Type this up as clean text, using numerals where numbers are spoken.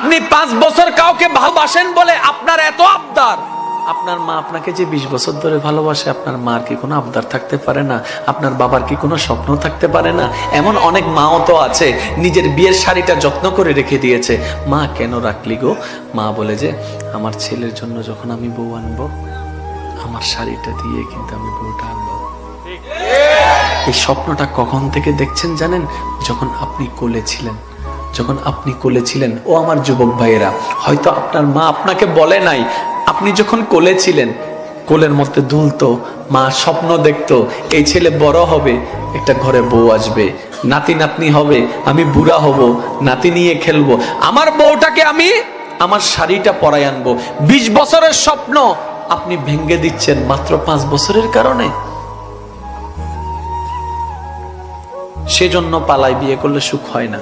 আপনি 5 বছর কাউকে ভালোবাসেন বলে আপনার এত আবদার, আপনার মা আপনাকে যে 20 বছর ধরে ভালোবাসে, আপনার মার কি কোনো আবদার থাকতে পারে না? আপনার বাবার কি কোনো স্বপ্ন থাকতে পারে না? এমন অনেক মাও তো আছে নিজের বিয়ের শাড়িটা যত্ন করে রেখে দিয়েছে। মা কেন রাখলি গো? মা বলে যে আমার ছেলের জন্য যখন আমি বউ আনবো, আমার শাড়িটা দিয়ে কিন্তু আমি বউটা আনবো। এই স্বপ্নটা কখন থেকে দেখছেন জানেন? যখন আপনি কোলে ছিলেন। যখন আপনি কোলে ছিলেন, ও আমার যুবক ভাইয়েরা, হয়তো আপনার মা আপনাকে বলে নাই, আপনি যখন কোলে ছিলেন, কোলের মধ্যে দুলতো, মা স্বপ্ন দেখতো এই ছেলে বড় হবে, একটা ঘরে বউ আসবে, নাতি নাতনি হবে, আমি বুড়া হব, নাতি নিয়ে খেলবো, আমার বউটাকে আমি আমার শাড়িটা পরাই আনবো। 20 বছরের স্বপ্ন আপনি ভেঙে দিচ্ছেন মাত্র 5 বছরের কারণে। সেজন্য পালায় বিয়ে করলে সুখ হয় না।